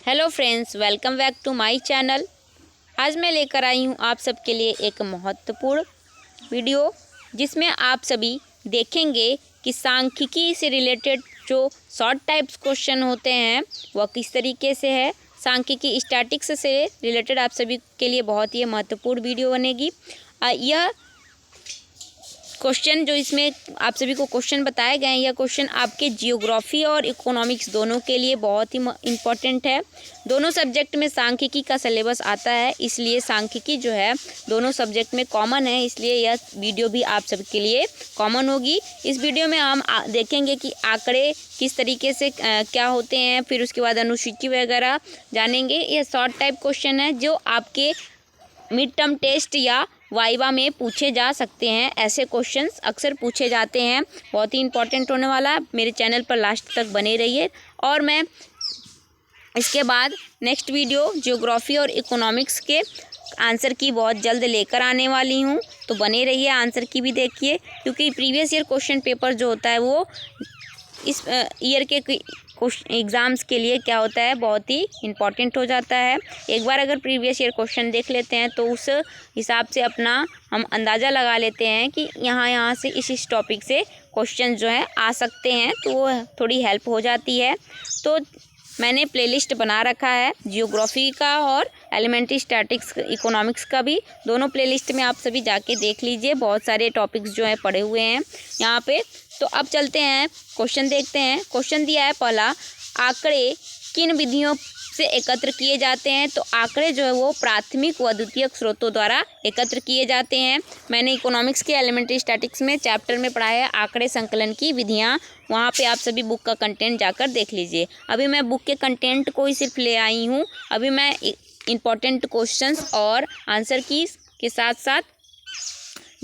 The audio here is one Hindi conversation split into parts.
Hello friends, welcome back to my channel. आज मैं लेकर आई हूँ आप सबके लिए एक महत्वपूर्ण वीडियो, जिसमें आप सभी देखेंगे कि सांख्यिकी से रिलेटेड जो शॉर्ट टाइप्स क्वेश्चन होते हैं वह किस तरीके से है। सांख्यिकी स्टैटिक्स से रिलेटेड आप सभी के लिए बहुत ही महत्वपूर्ण वीडियो बनेगी। यह क्वेश्चन जो इसमें आप सभी को क्वेश्चन बताए गए हैं, यह क्वेश्चन आपके जियोग्राफी और इकोनॉमिक्स दोनों के लिए बहुत ही इम्पोर्टेंट है। दोनों सब्जेक्ट में सांख्यिकी का सिलेबस आता है, इसलिए सांख्यिकी जो है दोनों सब्जेक्ट में कॉमन है, इसलिए यह वीडियो भी आप सबके लिए कॉमन होगी। इस वीडियो में हम देखेंगे कि आंकड़े किस तरीके से क्या होते हैं, फिर उसके बाद अनुसूची वगैरह जानेंगे। यह शॉर्ट टाइप क्वेश्चन है जो आपके मिड टर्म टेस्ट या वाइवा में पूछे जा सकते हैं। ऐसे क्वेश्चंस अक्सर पूछे जाते हैं, बहुत ही इंपॉर्टेंट होने वाला है। मेरे चैनल पर लास्ट तक बने रहिए। और मैं इसके बाद नेक्स्ट वीडियो ज्योग्राफी और इकोनॉमिक्स के आंसर की बहुत जल्द लेकर आने वाली हूँ, तो बने रहिए, आंसर की भी देखिए, क्योंकि प्रीवियस ईयर क्वेश्चन पेपर जो होता है वो इस ईयर के एग्ज़ाम्स के लिए क्या होता है, बहुत ही इम्पॉर्टेंट हो जाता है। एक बार अगर प्रीवियस ईयर क्वेश्चन देख लेते हैं तो उस हिसाब से अपना हम अंदाज़ा लगा लेते हैं कि यहाँ से इस टॉपिक से क्वेश्चन जो है आ सकते हैं, तो वो थोड़ी हेल्प हो जाती है। तो मैंने प्लेलिस्ट बना रखा है जियोग्राफी का और एलिमेंट्री स्टैटिक्स इकोनॉमिक्स का भी, दोनों प्लेलिस्ट में आप सभी जाके देख लीजिए। बहुत सारे टॉपिक्स जो हैं पढ़े हुए हैं यहाँ पे। तो अब चलते हैं, क्वेश्चन देखते हैं। क्वेश्चन दिया है पहला, आंकड़े किन विधियों से एकत्र किए जाते हैं। तो आंकड़े जो है वो प्राथमिक व द्वितीयक स्रोतों द्वारा एकत्र किए जाते हैं। मैंने इकोनॉमिक्स के एलिमेंट्री स्टैटिक्स में चैप्टर में पढ़ा है आंकड़े संकलन की विधियाँ, वहाँ पे आप सभी बुक का कंटेंट जाकर देख लीजिए। अभी मैं बुक के कंटेंट को ही सिर्फ ले आई हूँ। अभी मैं इम्पॉर्टेंट क्वेश्चंस और आंसर की के साथ साथ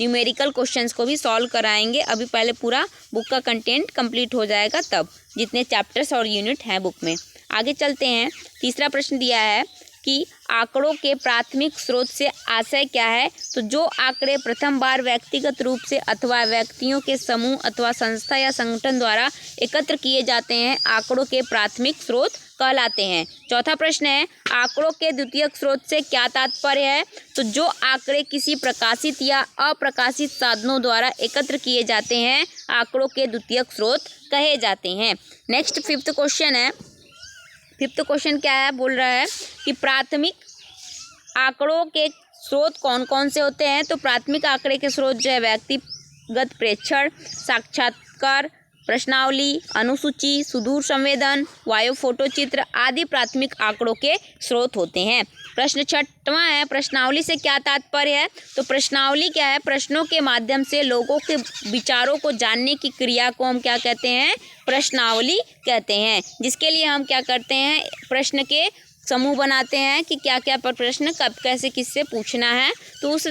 न्यूमेरिकल क्वेश्चंस को भी सॉल्व कराएंगे। अभी पहले पूरा बुक का कंटेंट कंप्लीट हो जाएगा, तब जितने चैप्टर्स और यूनिट हैं बुक में। आगे चलते हैं। तीसरा प्रश्न दिया है कि आंकड़ों के प्राथमिक स्रोत से आशय क्या है। तो जो आंकड़े प्रथम बार व्यक्तिगत रूप से अथवा व्यक्तियों के समूह अथवा संस्था या संगठन द्वारा एकत्र किए जाते हैं, आंकड़ों के प्राथमिक स्रोत कहलाते हैं। चौथा प्रश्न है, आंकड़ों के द्वितीयक स्रोत से क्या तात्पर्य है। तो जो आंकड़े किसी प्रकाशित या अप्रकाशित साधनों द्वारा एकत्र किए जाते हैं, आंकड़ों के द्वितीयक स्रोत कहे जाते हैं। नेक्स्ट फिफ्थ क्वेश्चन है। फिफ्थ क्वेश्चन क्या है, बोल रहा है कि प्राथमिक आंकड़ों के स्रोत कौन कौन से होते हैं। तो प्राथमिक आंकड़े के स्रोत जो है व्यक्तिगत प्रेक्षण, साक्षात्कार, प्रश्नावली, अनुसूची, सुदूर संवेदन, वायु फोटोचित्र आदि प्राथमिक आंकड़ों के स्रोत होते हैं। प्रश्न छठवां है, प्रश्नावली से क्या तात्पर्य है। तो प्रश्नावली क्या है, प्रश्नों के माध्यम से लोगों के विचारों को जानने की क्रिया को हम क्या कहते हैं, प्रश्नावली कहते हैं। जिसके लिए हम क्या करते हैं, प्रश्न के समूह बनाते हैं कि क्या क्या प्रश्न कब कैसे किससे पूछना है, तो उस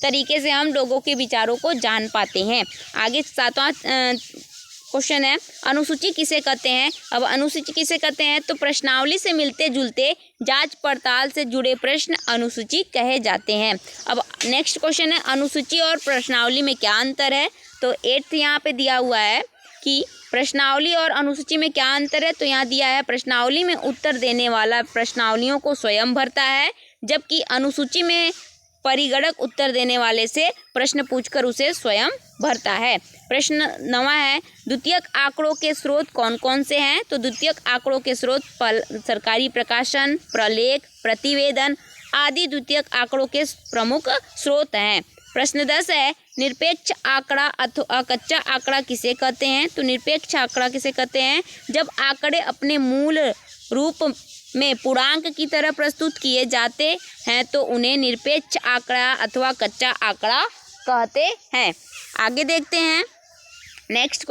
तरीके से हम लोगों के विचारों को जान पाते हैं। आगे सातवां क्वेश्चन है, अनुसूची किसे कहते हैं। अब अनुसूची किसे कहते हैं, तो प्रश्नावली से मिलते जुलते जांच पड़ताल से जुड़े प्रश्न अनुसूची कहे जाते हैं। अब नेक्स्ट क्वेश्चन है, अनुसूची और प्रश्नावली में क्या अंतर है। तो 8th यहाँ पे दिया हुआ है कि प्रश्नावली और अनुसूची में क्या अंतर है। तो यहाँ दिया है, प्रश्नावली में उत्तर देने वाला प्रश्नावलियों को स्वयं भरता है, जबकि अनुसूची में परिगणक उत्तर देने वाले से प्रश्न पूछकर उसे स्वयं भरता है। प्रश्न 9वां है, द्वितीयक आंकड़ों के स्रोत कौन कौन से हैं। तो द्वितीयक आंकड़ों के स्रोत सरकारी प्रकाशन, प्रलेख, प्रतिवेदन आदि द्वितीयक आंकड़ों के प्रमुख स्रोत हैं। प्रश्न 10 है, निरपेक्ष आंकड़ा अथवा कच्चा आंकड़ा किसे कहते हैं। तो निरपेक्ष आंकड़ा किसे कहते हैं, जब आंकड़े अपने मूल रूप में पूर्णांक की तरह प्रस्तुत किए जाते हैं तो उन्हें निरपेक्ष आंकड़ा अथवा कच्चा आंकड़ा कहते हैं। आगे देखते हैं नेक्स्ट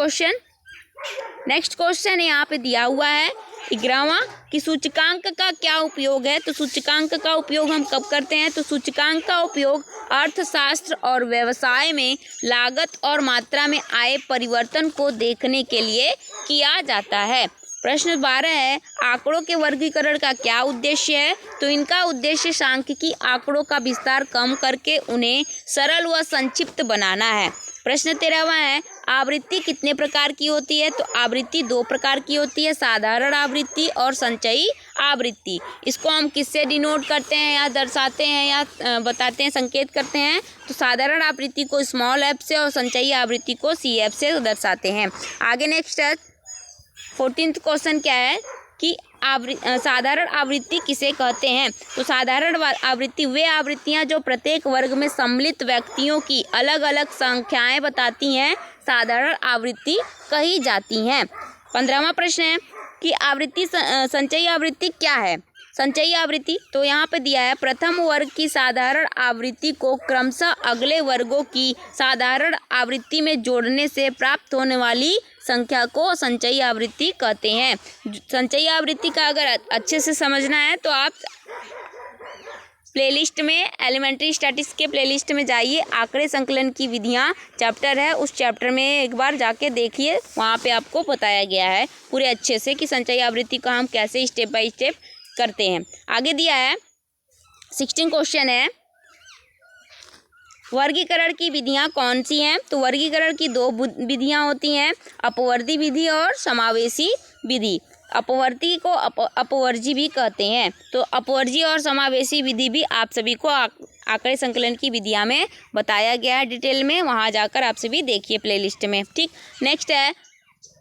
क्वेश्चन यहाँ पे दिया हुआ है 11वां कि सूचकांक का क्या उपयोग है। तो सूचकांक का उपयोग हम कब करते हैं। तो सूचकांक का उपयोग अर्थशास्त्र और व्यवसाय में लागत और मात्रा में आए परिवर्तन को देखने के लिए किया जाता है। प्रश्न 12 है, आंकड़ों के वर्गीकरण का क्या उद्देश्य है। तो इनका उद्देश्य सांख्यिकी आंकड़ों का विस्तार कम करके उन्हें सरल व संक्षिप्त बनाना है। प्रश्न 13वां है, आवृत्ति कितने प्रकार की होती है। तो आवृत्ति 2 प्रकार की होती है, साधारण आवृत्ति और संचयी आवृत्ति। इसको हम किससे डिनोट करते हैं या दर्शाते हैं या बताते हैं, संकेत करते हैं? तो साधारण आवृत्ति को स्मॉल एफ से और संचयी आवृत्ति को सी एफ से दर्शाते हैं। आगे नेक्स्ट है 14th क्वेश्चन क्या है कि साधारण आवृत्ति किसे कहते हैं? तो साधारण आवृत्ति वे आवृत्तियां जो प्रत्येक वर्ग में सम्मिलित व्यक्तियों की अलग अलग संख्याएं बताती हैं साधारण आवृत्ति कही जाती हैं। 15वां प्रश्न है कि आवृत्ति संचयी आवृत्ति क्या है? संचयी आवृत्ति तो यहाँ पे दिया है प्रथम वर्ग की साधारण आवृत्ति को क्रमशः अगले वर्गों की साधारण आवृत्ति में जोड़ने से प्राप्त होने वाली संख्या को संचयी आवृत्ति कहते हैं। संचयी आवृत्ति का अगर अच्छे से समझना है तो आप प्लेलिस्ट में एलिमेंट्री स्टैटिस्टिक्स के प्लेलिस्ट में जाइए, आंकड़े संकलन की विधियां चैप्टर है, उस चैप्टर में एक बार जाके देखिए, वहाँ पे आपको बताया गया है पूरे अच्छे से कि संचयी आवृत्ति का हम कैसे स्टेप बाय स्टेप करते हैं। आगे दिया है 16 क्वेश्चन है वर्गीकरण की विधियां कौन सी हैं? तो वर्गीकरण की दो विधियां होती हैं, अपवर्ती विधि और समावेशी विधि। अपवर्ती को अपवर्जी भी कहते हैं। तो अपवर्जी और समावेशी विधि भी आप सभी को आंकड़े संकलन की विधियां में बताया गया है डिटेल में, वहां जाकर आप सभी देखिए प्लेलिस्ट में। ठीक, नेक्स्ट है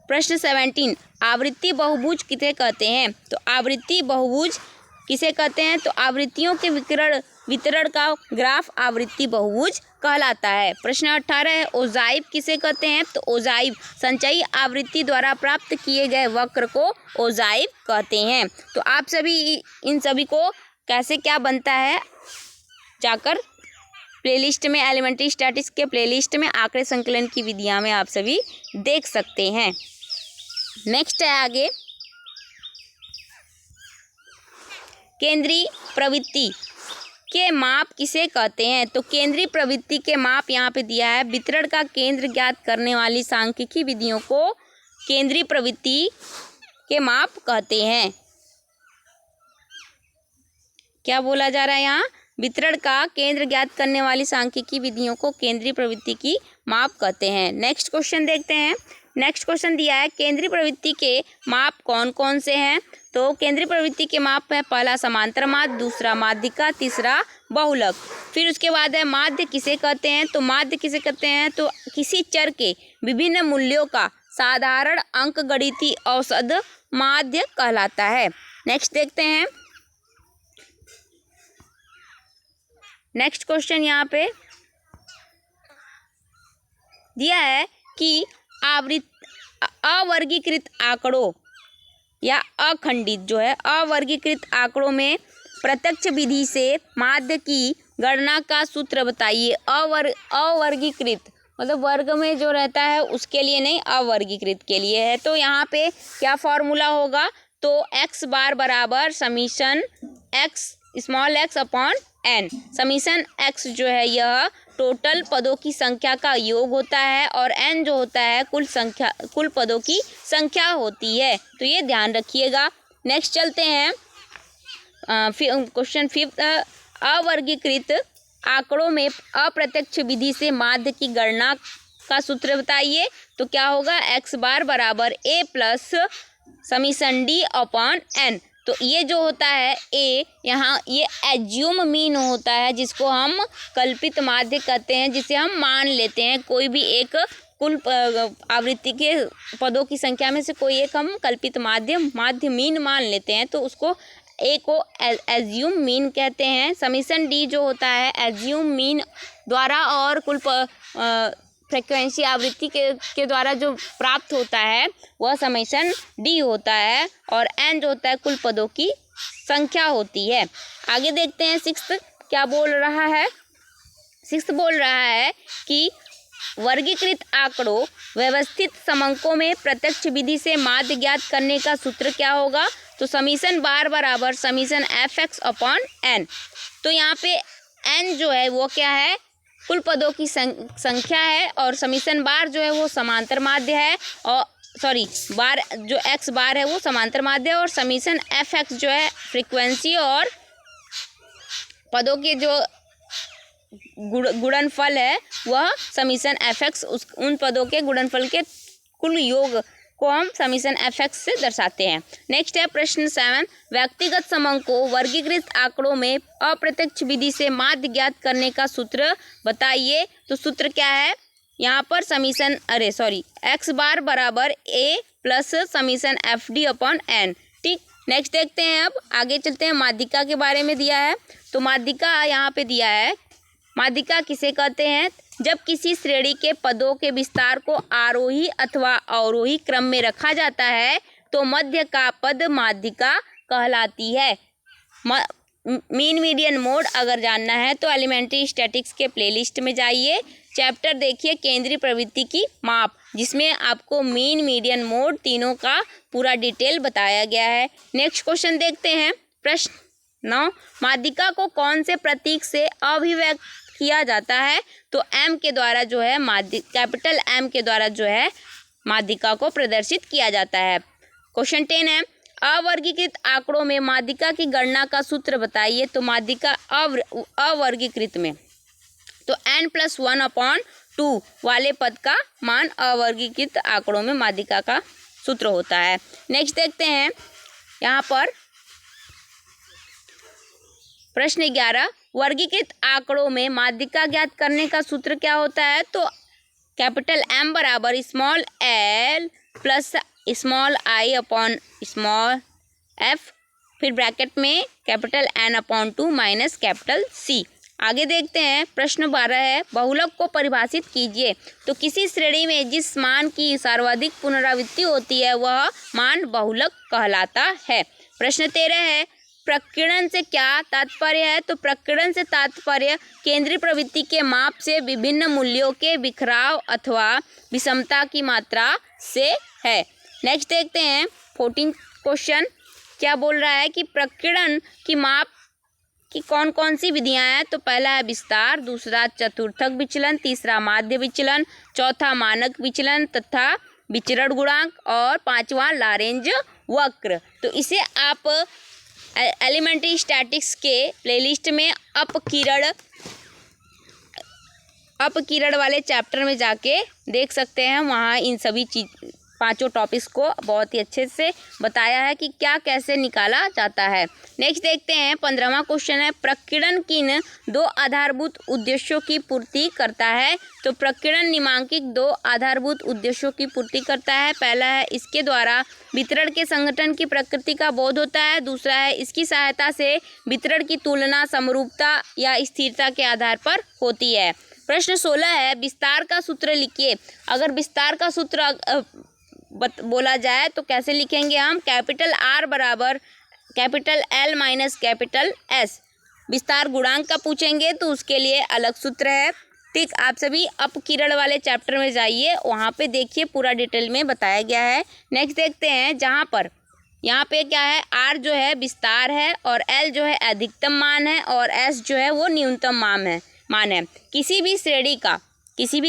प्रश्न 17 आवृत्ति बहुभुज किसे कहते हैं? तो आवृत्ति बहुभुज किसे कहते हैं? तो आवृत्तियों के वितरण का ग्राफ आवृत्ति बहुभुज कहलाता है। प्रश्न 18 है ओजाइव किसे कहते हैं? तो ओजाइव संचयी आवृत्ति द्वारा प्राप्त किए गए वक्र को ओजाइव कहते हैं। तो आप सभी इन सभी को कैसे क्या बनता है जाकर प्लेलिस्ट में, एलिमेंट्री स्टैटिस्टिक्स के प्लेलिस्ट में आंकड़े संकलन की विधियां में आप सभी देख सकते हैं। नेक्स्ट है आगे केंद्रीय प्रवृत्ति के माप किसे कहते हैं? तो केंद्रीय प्रवृत्ति के माप यहाँ पे दिया है वितरण का केंद्र ज्ञात करने वाली सांख्यिकी विधियों को केंद्रीय प्रवृत्ति के माप कहते हैं। क्या बोला जा रहा है यहाँ? वितरण का केंद्र ज्ञात करने वाली सांख्यिकी विधियों को केंद्रीय प्रवृत्ति की माप कहते हैं। नेक्स्ट क्वेश्चन देखते हैं। नेक्स्ट क्वेश्चन दिया है केंद्रीय प्रवृत्ति के माप कौन कौन से हैं? तो केंद्रीय प्रवृत्ति के माप है पहला समांतर माध्य, दूसरा माध्यिका, तीसरा बहुलक। फिर उसके बाद है माध्य किसे कहते हैं? तो माध्य किसे कहते हैं? तो किसी चर के विभिन्न मूल्यों का साधारण अंकगणितीय औसत माध्य कहलाता है। नेक्स्ट देखते हैं। नेक्स्ट क्वेश्चन यहाँ पे दिया है कि अवर्गीकृत आंकड़ों या अखंडित जो है अवर्गीकृत आंकड़ों में प्रत्यक्ष विधि से माध्य की गणना का सूत्र बताइए। अवर्गीकृत मतलब वर्ग में जो रहता है उसके लिए नहीं, अवर्गीकृत के लिए है। तो यहाँ पे क्या फॉर्मूला होगा? तो x बार बराबर summation x small x upon n। Summation x जो है यह टोटल पदों की संख्या का योग होता है और n जो होता है कुल पदों की संख्या होती है। तो ये ध्यान रखिएगा। नेक्स्ट चलते हैं क्वेश्चन 5 अवर्गीकृत आंकड़ों में अप्रत्यक्ष विधि से माध्य की गणना का सूत्र बताइए। तो क्या होगा? x बार बराबर a plus summation d upon n। तो ये जो होता है a, यहाँ ये एज्यूम मीन होता है जिसको हम कल्पित माध्य कहते हैं, जिसे हम मान लेते हैं कोई भी एक कुल आवृत्ति के पदों की संख्या में से कोई एक हम कल्पित माध्य मीन मान लेते हैं, तो उसको ए को एज्यूम मीन कहते हैं। समीशन डी जो होता है एज्यूम मीन द्वारा और कुल फ्रीक्वेंसी आवृत्ति के द्वारा जो प्राप्त होता है वह समीशन डी होता है और एन जो होता है कुल पदों की संख्या होती है। आगे देखते हैं 6 क्या बोल रहा है। 6 बोल रहा है कि वर्गीकृत आंकड़ों व्यवस्थित समंकों में प्रत्यक्ष विधि से माध्य ज्ञात करने का सूत्र क्या होगा? तो समीशन बार बराबर summation f x upon n. तो यहाँ पे एन जो है वो क्या है? कुल पदों की संख्या है और समीशन बार जो है वो समांतर माध्य है और बार जो एक्स बार है वो समांतर माध्य है और समीशन एफ एक्स जो है फ्रीक्वेंसी और पदों के जो गुणनफल है वह समीशन एफ एक्स उन पदों के गुणनफल के को हम समीशन fx से दर्शाते हैं। नेक्स्ट है प्रश्न 7, व्यक्तिगत समंग को वर्गीकृत आंकड़ों में अप्रत्यक्ष विधि से माध्य ज्ञात करने का सूत्र बताइए। तो सूत्र क्या है यहाँ पर x बार बराबर a plus summation fd upon n। ठीक, नेक्स्ट देखते हैं, अब आगे चलते हैं। माध्यिका के बारे में दिया है, तो माध्यिका यहाँ पे दिया है। माध्यिका किसे कहते हैं? जब किसी श्रेणी के पदों के विस्तार को आरोही अथवा अवरोही क्रम में रखा जाता है तो मध्य का पद माध्यिका कहलाती है। मीन मीडियन मोड अगर जानना है तो एलिमेंट्री स्टैटिक्स के प्लेलिस्ट में जाइए, चैप्टर देखिए केंद्रीय प्रवृत्ति की माप, जिसमें आपको मीन मीडियन मोड तीनों का पूरा डिटेल बताया गया है। नेक्स्ट क्वेश्चन देखते हैं, प्रश्न 9, माध्यिका को कौन से प्रतीक से अभिव्यक्त किया जाता है? तो m के द्वारा जो है कैपिटल M के द्वारा जो है माध्यिका को प्रदर्शित किया जाता है। क्वेश्चन 10 है, अवर्गीकृत आंकड़ों में माध्यिका की गणना का सूत्र बताइए। तो माध्यिका अवर्गीकृत में तो n+1/2 वाले पद का मान अवर्गीकृत आंकड़ों में माध्यिका का सूत्र होता है। नेक्स्ट देखते हैं यहाँ पर प्रश्न 11, वर्गीकृत आंकड़ों में माध्यिका ज्ञात करने का सूत्र क्या होता है? तो कैपिटल M बराबर small l plus small i upon small f, फिर ब्रैकेट में capital N/2 minus capital C। आगे देखते हैं, प्रश्न 12 है, बहुलक को परिभाषित कीजिए। तो किसी श्रेणी में जिस मान की सर्वाधिक पुनरावृत्ति होती है वह मान बहुलक कहलाता है। प्रश्न 13 है, प्रकीर्णन से क्या तात्पर्य है? तो प्रकीर्णन से तात्पर्य केंद्रीय प्रवृत्ति के माप से विभिन्न मूल्यों के बिखराव अथवा विषमता की मात्रा से है। नेक्स्ट देखते हैं 14 क्वेश्चन, क्या बोल रहा है कि प्रकीर्णन की माप की कौन कौन सी विधियां हैं? तो पहला है विस्तार, दूसरा चतुर्थक विचलन, तीसरा माध्य विचलन, चौथा मानक विचलन तथा विचरण गुणांक और पांचवा लारेंज वक्र। तो इसे आप एलिमेंट्री स्टैटिक्स के प्लेलिस्ट में अपकिरण वाले चैप्टर में जाके देख सकते हैं। वहाँ इन सभी पांचों टॉपिक्स को बहुत ही अच्छे से बताया है कि क्या कैसे निकाला जाता है। नेक्स्ट देखते हैं 15वां क्वेश्चन है, प्रकीर्णन किन दो आधारभूत उद्देश्यों की पूर्ति करता है? तो प्रकीर्णन निम्नांकित दो आधारभूत उद्देश्यों की पूर्ति करता है। पहला है इसके द्वारा वितरण के संगठन की प्रकृति का बोध होता है, दूसरा है इसकी सहायता से वितरण की तुलना समरूपता या स्थिरता के आधार पर होती है। प्रश्न 16 है, विस्तार का सूत्र लिखिए। अगर विस्तार का सूत्र बोला जाए तो कैसे लिखेंगे हम? कैपिटल R बराबर capital L minus capital S। विस्तार गुणांक का पूछेंगे तो उसके लिए अलग सूत्र है। ठीक, आप सभी अपकिरण वाले चैप्टर में जाइए, वहाँ पे देखिए पूरा डिटेल में बताया गया है। नेक्स्ट देखते हैं, जहाँ पर यहाँ पे क्या है, R जो है विस्तार है और L जो है अधिकतम मान है और S जो है वो न्यूनतम मान है। किसी भी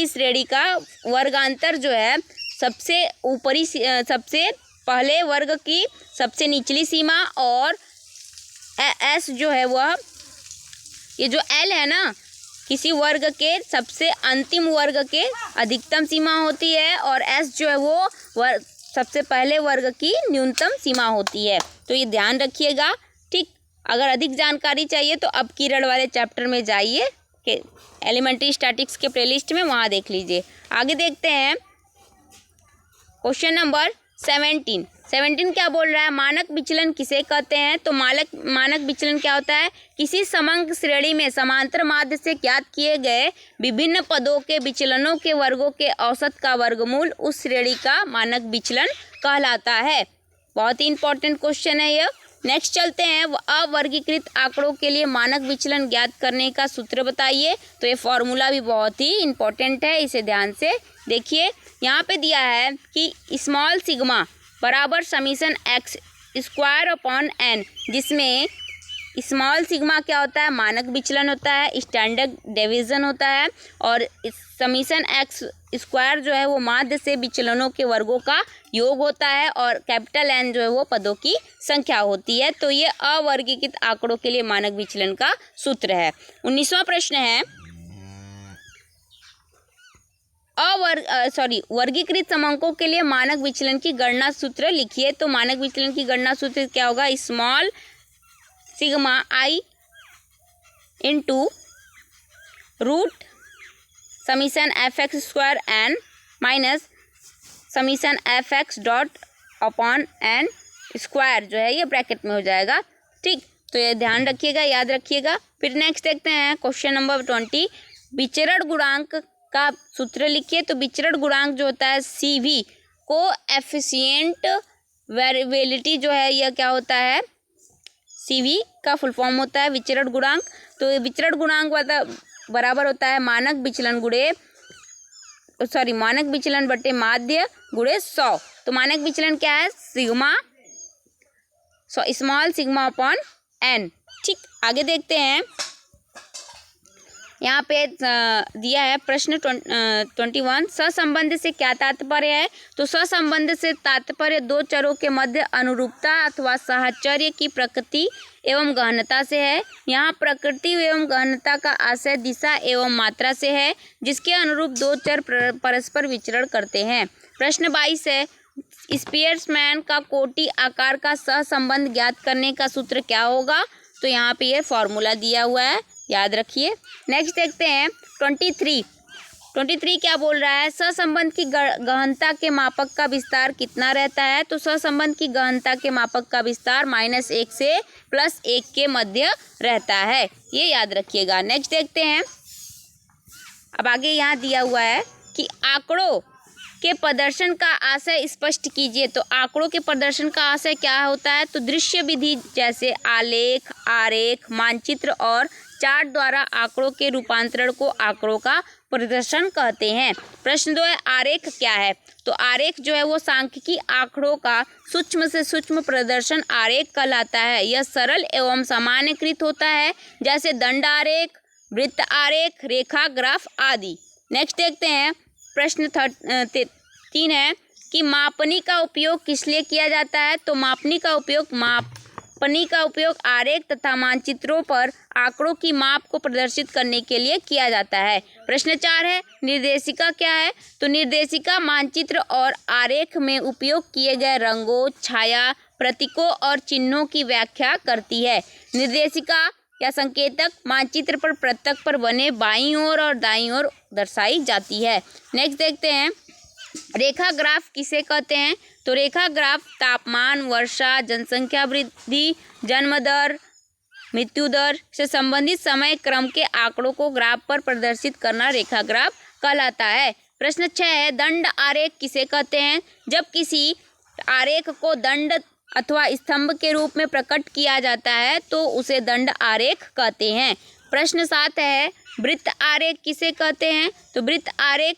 श्रेणी का वर्गांतर जो है सबसे पहले वर्ग की सबसे निचली सीमा और S जो है वह ये जो L है ना, किसी वर्ग के सबसे अंतिम वर्ग के अधिकतम सीमा होती है और S जो है वो सबसे पहले वर्ग की न्यूनतम सीमा होती है। तो ये ध्यान रखिएगा। ठीक, अगर अधिक जानकारी चाहिए तो अपकिरण वाले चैप्टर में जाइए, एलिमेंट्री स्टैटिक्स के प्लेलिस्ट में, वहाँ देख लीजिए। आगे देखते हैं क्वेश्चन नंबर 17 क्या बोल रहा है? मानक विचलन किसे कहते हैं? तो मानक विचलन क्या होता है? किसी समंग श्रेणी में समांतर माध्य से ज्ञात किए गए विभिन्न पदों के विचलनों के वर्गों के औसत का वर्गमूल उस श्रेणी का मानक विचलन कहलाता है। बहुत ही इंपॉर्टेंट क्वेश्चन है यह। नेक्स्ट चलते हैं, अवर्गीकृत आंकड़ों के लिए मानक विचलन ज्ञात करने का सूत्र बताइए। तो ये फॉर्मूला भी बहुत ही इंपॉर्टेंट है, इसे ध्यान से देखिए। यहाँ पे दिया है कि स्मॉल सिग्मा बराबर summation x square upon n, जिसमें स्मॉल सिग्मा क्या होता है? मानक विचलन होता है, स्टैंडर्ड डेविएशन होता है, और समीशन x स्क्वायर जो है वो माध्य से विचलनों के वर्गों का योग होता है और कैपिटल N जो है वो पदों की संख्या होती है। तो ये अवर्गीकृत आंकड़ों के लिए मानक विचलन का सूत्र है। 19वां प्रश्न है, वर्गीकृत समंकों के लिए मानक विचलन की गणना सूत्र लिखिए। तो मानक विचलन की गणना सूत्र क्या होगा? Small sigma i into root summation f x square n minus summation f x dot upon n square जो है ये ब्रैकेट में हो जाएगा। ठीक, तो ये ध्यान रखिएगा, याद रखिएगा। फिर नेक्स्ट देखते हैं क्वेश्चन नंबर 20। विचरण गुणांक का सूत्र लिखिए। तो विचरण गुणांक जो होता है CV कोएफिशिएंट वेरिएबिलिटी जो है यह क्या होता है? CV का फुल फॉर्म होता है विचरण गुणांक। तो विचरण गुणांक बराबर होता है मानक विचलन बटे माध्य गुणे 100। तो मानक विचलन क्या है? Small sigma upon n। ठीक, आगे देखते हैं। यहाँ पे दिया है प्रश्न 21। सहसंबंध से क्या तात्पर्य है? तो सहसंबंध से तात्पर्य दो चरों के मध्य अनुरूपता अथवा साहचर्य की प्रकृति एवं गहनता से है। यहाँ प्रकृति एवं गहनता का आशय दिशा एवं मात्रा से है, जिसके अनुरूप दो चर परस्पर विचरण करते हैं। प्रश्न 22 है, स्पीयरमैन का कोटि आकार का सहसंबंध ज्ञात करने का सूत्र क्या होगा? तो यहाँ पे ये फॉर्मूला दिया हुआ है, याद रखिए। नेक्स्ट देखते हैं 23 क्या बोल रहा है? सहसंबंध की गहनता के मापक का विस्तार कितना रहता है? तो सहसंबंध की गहनता के मापक का विस्तार -1 से +1 के मध्य रहता है, ये याद रखिएगा। नेक्स्ट देखते हैं, अब आगे यहाँ दिया हुआ है कि आंकड़ों के प्रदर्शन का आशय स्पष्ट कीजिए। तो आंकड़ों के प्रदर्शन का आशय क्या होता है? तो दृश्य विधि जैसे आलेख, आरेख, मानचित्र और चार्ट द्वारा आंकड़ों के रूपांतरण को आंकड़ों का प्रदर्शन कहते हैं। प्रश्न 2 है, आरेख क्या है? तो आरेख जो है वो सांख्यिकी आंकड़ों का सूक्ष्म से सूक्ष्म प्रदर्शन आरेख कहलाता है। यह सरल एवं सामान्यकृत होता है, जैसे दंड आरेख, वृत्त आरेख, रेखा ग्राफ आदि। नेक्स्ट देखते हैं प्रश्न 3 है कि मापनी का उपयोग किस लिए किया जाता है? तो मापनी का उपयोग आरेख तथा मानचित्रों पर आंकड़ों की माप को प्रदर्शित करने के लिए किया जाता है। प्रश्न 4 है, निर्देशिका क्या है? तो निर्देशिका मानचित्र और आरेख में उपयोग किए गए रंगों, छाया, प्रतीकों और चिन्हों की व्याख्या करती है। निर्देशिका या संकेतक मानचित्र पर प्रतक पर बने बाईं ओर और दाईं ओर दर्शाई जाती है। नेक्स्ट देखते हैं, रेखा ग्राफ किसे कहते हैं? तो रेखा ग्राफ तापमान, वर्षा, जनसंख्या वृद्धि, जन्म दर, मृत्यु दर से संबंधित समय क्रम के आंकड़ों को ग्राफ पर प्रदर्शित करना रेखा ग्राफ कहलाता है। प्रश्न 6 है, दंड आरेख किसे कहते हैं? जब किसी आरेख को दंड अथवा स्तंभ के रूप में प्रकट किया जाता है तो उसे दंड आरेख कहते हैं। प्रश्न 7 है, वृत्त आरेख किसे कहते हैं? तो वृत्त आरेख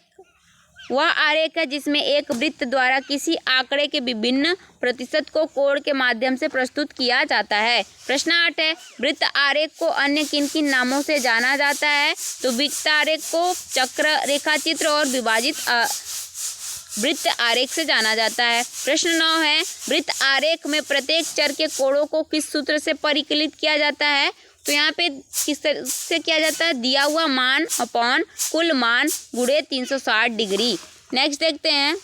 वह आरेख है जिसमें एक वृत्त द्वारा किसी आंकड़े के विभिन्न प्रतिशत को कोण के माध्यम से प्रस्तुत किया जाता है। प्रश्न 8 है, वृत्त आरेख को अन्य किन किन नामों से जाना जाता है? तो वृत्त आरेख को चक्र रेखाचित्र और विभाजित वृत्त आरेख से जाना जाता है। प्रश्न 9 है, वृत्त आरेख में प्रत्येक चर के कोणों को किस सूत्र से परिकलित किया जाता है? तो यहाँ पे किस तरह से किया जाता है? दिया हुआ मान अपॉन कुल मान गुणे 360 डिग्री। नेक्स्ट देखते हैं,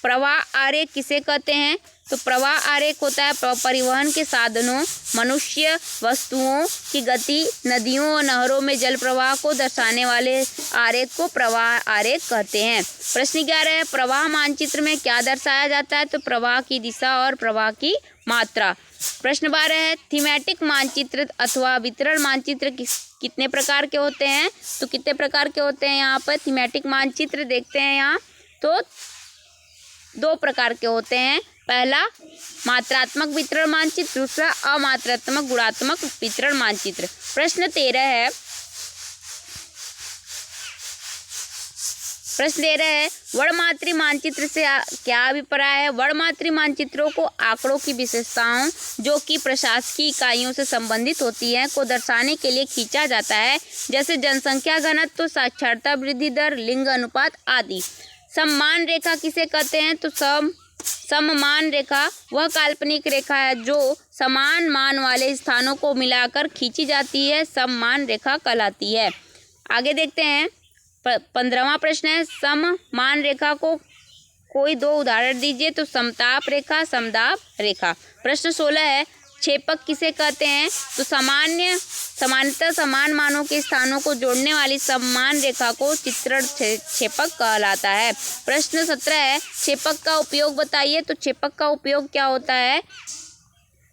प्रवाह आरेख किसे कहते हैं? तो प्रवाह आरेख होता है परिवहन के साधनों, मनुष्य, वस्तुओं की गति, नदियों और नहरों में जल प्रवाह को दर्शाने वाले आरेख को प्रवाह आरेख कहते हैं। प्रश्न 11 है, प्रवाह मानचित्र में क्या दर्शाया जाता है? तो प्रवाह की दिशा और प्रवाह की मात्रा। प्रश्न 12 है, थीमेटिक मानचित्र अथवा वितरण मानचित्र कितने प्रकार के होते हैं? तो कितने प्रकार के होते हैं? यहाँ पर थीमेटिक मानचित्र देखते हैं यहाँ, तो 2 प्रकार के होते हैं। पहला मात्रात्मक वितरण मानचित्र, दूसरा अमात्रात्मक गुणात्मक वितरण मानचित्र। प्रश्न 13 है, वर्णमात्री मानचित्र से क्या अभिप्राय है? वर्णमात्री मानचित्रों को आंकड़ों की विशेषताओं जो कि प्रशासकीय इकाइयों से संबंधित होती हैं को दर्शाने के लिए खींचा जाता है, जैसे जनसंख्या घनत्व, साक्षरता वृद्धि दर, लिंग अनुपात आदि। सममान रेखा किसे कहते हैं? तो सममान रेखा वह काल्पनिक रेखा है जो समान मान वाले स्थानों को मिलाकर खींची जाती है, सममान रेखा कहलाती है। आगे देखते हैं, 15वां प्रश्न है, सममान रेखा को कोई दो उदाहरण दीजिए। तो समताप रेखा, समदाब रेखा। प्रश्न 16 है, छेपक किसे कहते हैं? तो सामान्यतः समान मानों के स्थानों को जोड़ने वाली समान रेखा को चित्रण छेपक कहलाता है। प्रश्न 17 है, छेपक का उपयोग बताइए। तो छेपक का उपयोग क्या होता है?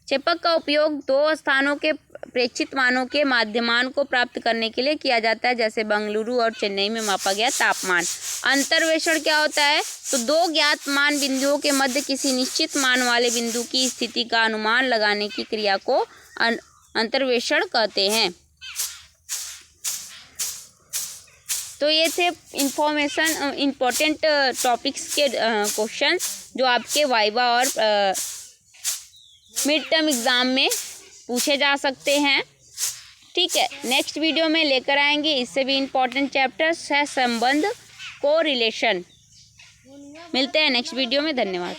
छेपक का उपयोग दो स्थानों के प्रेक्षित मानों के माध्यमान को प्राप्त करने के लिए किया जाता है, जैसे बेंगलुरु और चेन्नई में मापा गया तापमान। अंतर्वेषण क्या होता है? तो दो ज्ञात मान बिंदुओं के मध्य किसी निश्चित मान वाले बिंदु की स्थिति का अनुमान लगाने की क्रिया को अंतर्वेषण कहते हैं। तो ये थे इम्पोर्टेंट टॉपिक्स के क्वेश्चन जो आपके वाइवा और मिड टर्म एग्ज़ाम में पूछे जा सकते हैं। ठीक है, नेक्स्ट वीडियो में लेकर आएंगे इससे भी इम्पोर्टेंट चैप्टर्स है संबंध, कोरिलेशन। मिलते हैं नेक्स्ट वीडियो में। धन्यवाद।